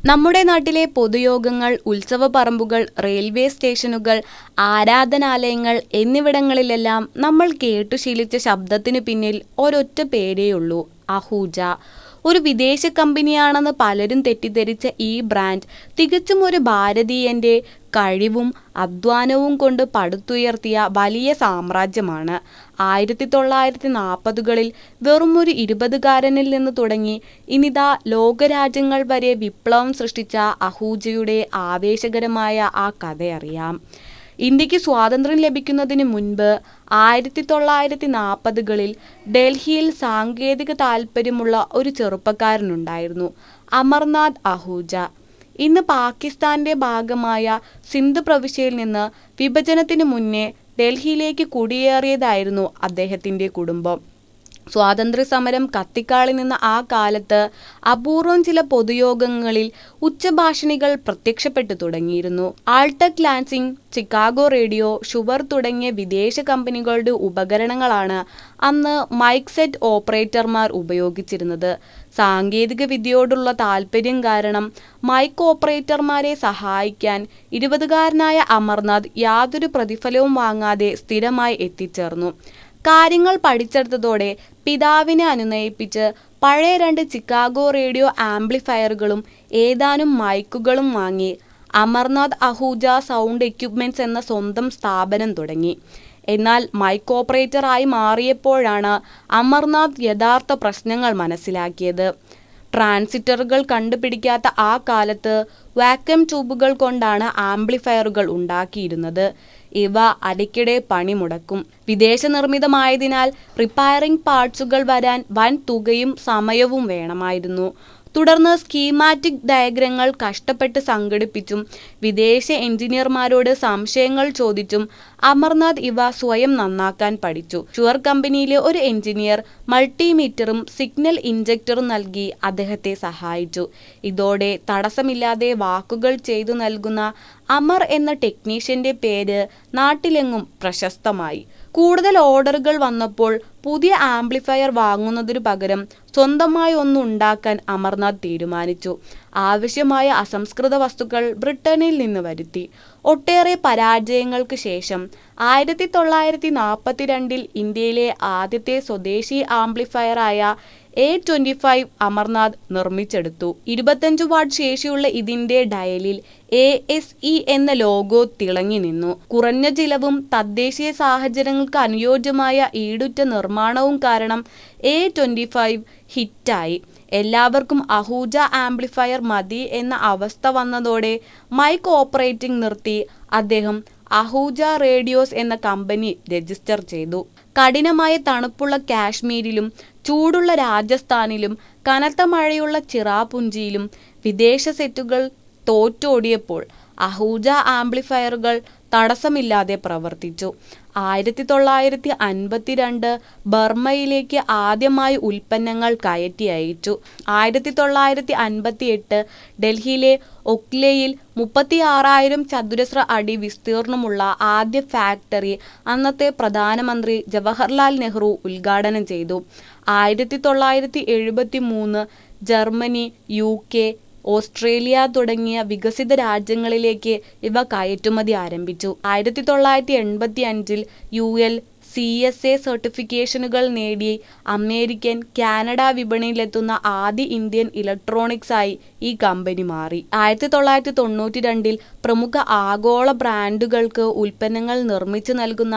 നമ്മുടെ നാട്ടിലെ പൊതുയോഗങ്ങൾ, ഉത്സവപ്പറമ്പുകൾ, റെയിൽവേ സ്റ്റേഷനുകൾ, ആരാധനാലയങ്ങൾ എന്നിവിടങ്ങളിലെല്ലാം നമ്മൾ കേട്ടുശീലിച്ച ശബ്ദത്തിനു പിന്നിൽ ഒരൊറ്റ പേരേയുള്ളൂ: അഹൂജ. ഒരു വിദേശ കമ്പനിയാണെന്ന് പലരും തെറ്റിദ്ധരിച്ച ഈ ബ്രാൻഡ് തികച്ചും ഒരു ഭാരതീയന്റെ കഴിവും അധ്വാനവും കൊണ്ട് പടുത്തുയർത്തിയ വലിയ സാമ്രാജ്യമാണ്. 1940കളിൽ വെറുമൊരു 20കാരനിൽ നിന്ന് തുടങ്ങി ഇന്നിതാ ലോകരാജ്യങ്ങൾ വരെ വിപ്ലവം സൃഷ്ടിച്ച അഹൂജയുടെ ആവേശകരമായ ആ കഥയറിയാം. ഇന്ത്യക്ക് സ്വാതന്ത്ര്യം ലഭിക്കുന്നതിന് മുൻപ് 1940കളിൽ ഡൽഹിയിൽ സാങ്കേതിക താൽപ്പര്യമുള്ള ഒരു ചെറുപ്പക്കാരനുണ്ടായിരുന്നു: അമർനാഥ് അഹൂജ. ഇന്ന് പാകിസ്ഥാന്റെ ഭാഗമായ സിന്ധ് പ്രവിശ്യയിൽ നിന്ന് വിഭജനത്തിനു മുന്നേ ഡൽഹിയിലേക്ക് കുടിയേറിയതായിരുന്നു അദ്ദേഹത്തിന്റെ കുടുംബം. സ്വാതന്ത്ര്യസമരം കത്തിക്കാളി നിന്ന ആ കാലത്ത് അപൂർവം ചില പൊതുയോഗങ്ങളിൽ ഉച്ചഭാഷിണികൾ പ്രത്യക്ഷപ്പെട്ടു തുടങ്ങിയിരുന്നു. ആൾടെക് ലാൻസിംഗ്, ചിക്കാഗോ റേഡിയോ, ഷുവർ തുടങ്ങിയ വിദേശ കമ്പനികളുടെ ഉപകരണങ്ങളാണ് അന്ന് മൈക്ക് സെറ്റ് ഓപ്പറേറ്റർമാർ ഉപയോഗിച്ചിരുന്നത്. സാങ്കേതിക വിദ്യയോടുള്ള താൽപ്പര്യം കാരണം മൈക്ക് ഓപ്പറേറ്റർമാരെ സഹായിക്കാൻ 20കാരനായ അമർനാഥ് യാതൊരു പ്രതിഫലവും വാങ്ങാതെ സ്ഥിരമായി എത്തിച്ചേർന്നു. കാര്യങ്ങൾ പഠിച്ചെടുത്തതോടെ പിതാവിനെ അനുനയിപ്പിച്ച് പഴയ 2 ചിക്കാഗോ റേഡിയോ ആംപ്ലിഫയറുകളും ഏതാനും മൈക്കുകളും വാങ്ങി അമർനാഥ് അഹൂജ സൗണ്ട് എക്യുപ്മെന്റ്സ് എന്ന സ്വന്തം സ്ഥാപനം തുടങ്ങി. എന്നാൽ മൈക്ക് ഓപ്പറേറ്റർ ആയി മാറിയപ്പോഴാണ് അമർനാഥ് യഥാർത്ഥ പ്രശ്നങ്ങൾ മനസ്സിലാക്കിയത്. ട്രാൻസിസ്റ്ററുകൾ കണ്ടുപിടിക്കാത്ത ആ കാലത്ത് വാക്വം ട്യൂബുകൾ കൊണ്ടാണ് ആംപ്ലിഫയറുകൾ ഉണ്ടാക്കിയിരുന്നത്. ഇവ അടിക്കടെ പണിമുടക്കും. വിദേശ നിർമ്മിതമായതിനാൽ റിപ്പയറിംഗ് പാർട്സുകൾ വരാൻ വൻ തുകയും സമയവും വേണമായിരുന്നു. തുടർന്ന് സ്കീമാറ്റിക് ഡയഗ്രങ്ങൾ കഷ്ടപ്പെട്ട് സംഘടിപ്പിച്ചും വിദേശ എഞ്ചിനീയർമാരോട് സംശയങ്ങൾ ചോദിച്ചും അമർനാഥ് ഇവ സ്വയം നന്നാക്കാൻ പഠിച്ചു. ഷുവർ കമ്പനിയിലെ ഒരു എഞ്ചിനീയർ മൾട്ടിമീറ്ററും സിഗ്നൽ ഇൻജക്ടറും നൽകി അദ്ദേഹത്തെ സഹായിച്ചു. ഇതോടെ തടസ്സമില്ലാതെ വാക്കുകൾ ചെയ്തു നൽകുന്ന അമർ എന്ന ടെക്നീഷ്യന്റെ പേര് നാട്ടിലെങ്ങും പ്രശസ്തമായി. കൂടുതൽ ഓർഡറുകൾ വന്നപ്പോൾ പുതിയ ആംപ്ലിഫയർ വാങ്ങുന്നതിനു പകരം സ്വന്തമായി ഒന്ന് ഉണ്ടാക്കാൻ അമർനാഥ് തീരുമാനിച്ചു. ആവശ്യമായ അസംസ്കൃത വസ്തുക്കൾ ബ്രിട്ടനിൽ നിന്ന് വരുത്തി. ഒട്ടേറെ പരാജയങ്ങൾക്ക് ശേഷം 1942ൽ ഇന്ത്യയിലെ ആദ്യത്തെ സ്വദേശി ആംപ്ലിഫയറായ A25 അമർനാഥ് നിർമ്മിച്ചെടുത്തു. 25 വാട്ട് ശേഷിയുള്ള ഇതിന്റെ ഡയലിൽ ASE എന്ന ലോഗോ തിളങ്ങി നിന്നു. കുറഞ്ഞ ചിലവും തദ്ദേശീയ സാഹചര്യങ്ങൾക്ക് അനുയോജ്യമായ ഈടുറ്റ നിർമ്മാണവും കാരണം A25 ഹിറ്റായി. എല്ലാവർക്കും അഹൂജ ആംപ്ലിഫയർ മതി എന്ന അവസ്ഥ വന്നതോടെ മൈക്ക് ഓപ്പറേറ്റിംഗ് നിർത്തി അദ്ദേഹം അഹൂജ റേഡിയോസ് എന്ന കമ്പനി രജിസ്റ്റർ ചെയ്തു. കഠിനമായ തണുപ്പുള്ള കാശ്മീരിലും ചൂടുള്ള രാജസ്ഥാനിലും കനത്ത മഴയുള്ള ചിറാപുഞ്ചിയിലും വിദേശ സെറ്റുകൾ തോറ്റോടിയപ്പോൾ അഹൂജ ആംപ്ലിഫയറുകൾ തടസ്സമില്ലാതെ പ്രവർത്തിച്ചു. 1952 ബർമ്മയിലേക്ക് ആദ്യമായി ഉൽപ്പന്നങ്ങൾ കയറ്റി അയച്ചു. 1958 ഡൽഹിയിലെ ഒക്ലയിൽ 36,000 ചതുരശ്ര അടി വിസ്തീർണമുള്ള ആദ്യ ഫാക്ടറി അന്നത്തെ പ്രധാനമന്ത്രി ജവഹർലാൽ നെഹ്റു ഉദ്ഘാടനം ചെയ്തു. 1973 ജർമ്മനി, UK, ഓസ്ട്രേലിയ തുടങ്ങിയ വികസിത രാജ്യങ്ങളിലേക്ക് ഇവ കയറ്റുമതി ആരംഭിച്ചു. 1985 UL CSA സർട്ടിഫിക്കേഷനുകൾ നേടി അമേരിക്കൻ, കാനഡ വിപണിയിലെത്തുന്ന ആദ്യ ഇന്ത്യൻ ഇലക്ട്രോണിക്സ് ആയി ഈ കമ്പനി മാറി. 1992 പ്രമുഖ ആഗോള ബ്രാൻഡുകൾക്ക് ഉൽപ്പന്നങ്ങൾ നിർമ്മിച്ചു നൽകുന്ന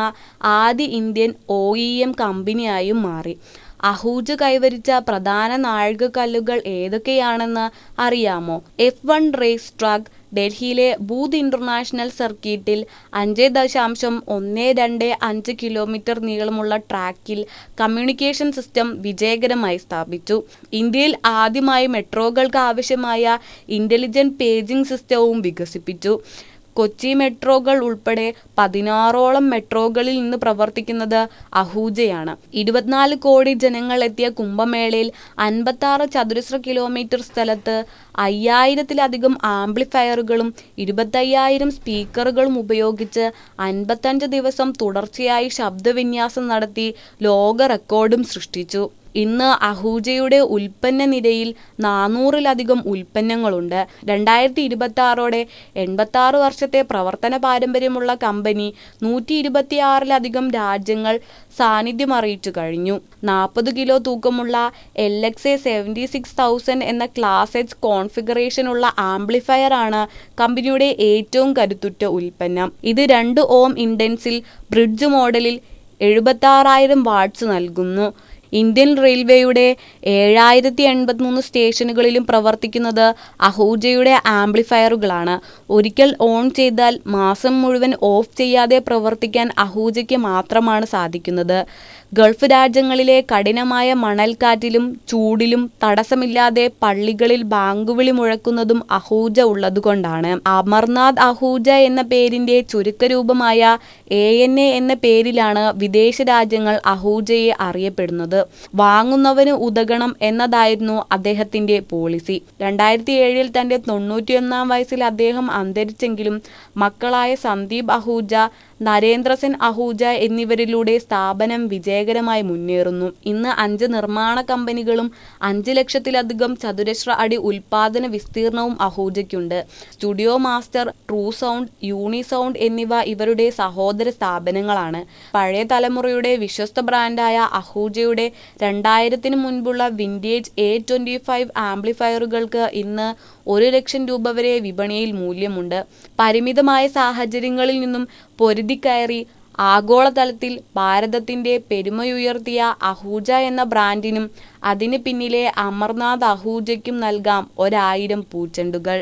ആദ്യ ഇന്ത്യൻ OEM കമ്പനിയായും മാറി. അഹൂജ കൈവരിച്ച പ്രധാന നാഴികക്കല്ലുകൾ ഏതൊക്കെയാണെന്ന് അറിയാമോ? F1 raise track. ഡൽഹിയിലെ ബൂത്ത് ഇന്റർനാഷണൽ സർക്യൂട്ടിൽ 5.125 കിലോമീറ്റർ നീളമുള്ള ട്രാക്കിൽ കമ്മ്യൂണിക്കേഷൻ സിസ്റ്റം വിജയകരമായി സ്ഥാപിച്ചു. ഇന്ത്യയിൽ ആദ്യമായി മെട്രോകൾക്ക് ആവശ്യമായ ഇന്റലിജന്റ് പേജിംഗ് സിസ്റ്റവും വികസിപ്പിച്ചു. കൊച്ചി മെട്രോകൾ ഉൾപ്പെടെ 16ഓളം മെട്രോകളിൽ ഇന്ന് പ്രവർത്തിക്കുന്നത് അഹൂജയാണ്. 24 കോടി ജനങ്ങൾ എത്തിയ കുംഭമേളയിൽ 56 ചതുരശ്ര കിലോമീറ്റർ സ്ഥലത്ത് 5000-ലധികം ആംപ്ലിഫയറുകളും 25,000 സ്പീക്കറുകളും ഉപയോഗിച്ച് 55 ദിവസം തുടർച്ചയായി ശബ്ദവിന്യാസം നടത്തി ലോക റെക്കോർഡും സൃഷ്ടിച്ചു. ഇന്ന് അഹൂജയുടെ ഉൽപ്പന്ന നിരയിൽ 400-ലധികം ഉൽപ്പന്നങ്ങളുണ്ട്. 2026ഓടെ 86 വർഷത്തെ പ്രവർത്തന പാരമ്പര്യമുള്ള കമ്പനി 126-ലധികം രാജ്യങ്ങൾ സാന്നിധ്യം അറിയിച്ചു കഴിഞ്ഞു. 40 കിലോ തൂക്കമുള്ള LXA 76000 എന്ന ക്ലാസ് എച്ച് കോൺഫിഗറേഷനുള്ള ആംപ്ലിഫയർ ആണ് കമ്പനിയുടെ ഏറ്റവും കരുത്തുറ്റ ഉൽപ്പന്നം. ഇത് 2 ഓം ഇൻഡൻസിൽ ബ്രിഡ്ജ് മോഡലിൽ 76,000 വാട്ട്സ് നൽകുന്നു. ഇന്ത്യൻ റെയിൽവേയുടെ 7083 സ്റ്റേഷനുകളിലും പ്രവർത്തിക്കുന്നത് അഹൂജയുടെ ആംപ്ലിഫയറുകളാണ്. ഒരിക്കൽ ഓൺ ചെയ്താൽ മാസം മുഴുവൻ ഓഫ് ചെയ്യാതെ പ്രവർത്തിക്കാൻ അഹൂജയ്ക്ക് മാത്രമാണ് സാധിക്കുന്നത്. ഗൾഫ് രാജ്യങ്ങളിലെ കഠിനമായ മണൽക്കാറ്റിലും ചൂടിലും തടസ്സമില്ലാതെ പള്ളികളിൽ ബാങ്കുവിളി മുഴക്കുന്നതും അഹൂജ ഉള്ളതുകൊണ്ടാണ്. അമർനാഥ് അഹൂജ എന്ന പേരിന്റെ ചുരുക്കരൂപമായ ANA എന്ന പേരിലാണ് വിദേശ രാജ്യങ്ങൾ അഹൂജയെ അറിയപ്പെടുന്നത്. വാങ്ങുന്നവന് ഉതകണം എന്നതായിരുന്നു അദ്ദേഹത്തിന്റെ പോളിസി. 2007-ൽ തന്റെ 91-ാം വയസ്സിൽ അദ്ദേഹം അന്തരിച്ചെങ്കിലും മക്കളായ സന്ദീപ് അഹൂജ, നരേന്ദ്രസെൻ അഹൂജ എന്നിവരിലൂടെ സ്ഥാപനം വിജയകരമായി മുന്നേറുന്നു. ഇന്ന് 5 നിർമ്മാണ കമ്പനികളും 5 ലക്ഷത്തിലധികം ചതുരശ്ര അടി ഉൽപാദന വിസ്തീർണവും അഹൂജയ്ക്കുണ്ട്. സ്റ്റുഡിയോ മാസ്റ്റർ, ട്രൂ സൗണ്ട്, യൂണിസൗണ്ട് എന്നിവ ഇവരുടെ സഹോദര സ്ഥാപനങ്ങളാണ്. പഴയ തലമുറയുടെ വിശ്വസ്ത ബ്രാൻഡായ അഹൂജയുടെ 2000-ന് മുൻപുള്ള വിന്റേജ് A25 ആംപ്ലിഫയറുകൾക്ക് ഇന്ന് 1 ലക്ഷം രൂപ വരെ വിപണിയിൽ മൂല്യമുണ്ട്. പരിമിതമായ സാഹചര്യങ്ങളിൽ നിന്നും പൊരുതിക്കയറി ആഗോളതലത്തിൽ ഭാരതത്തിന്റെ പെരുമയുയർത്തിയ അഹൂജ എന്ന ബ്രാൻഡിനും അതിന് പിന്നിലെ അമർനാഥ് അഹൂജയ്ക്കും നൽകാം 1000 പൂച്ചെണ്ടുകൾ.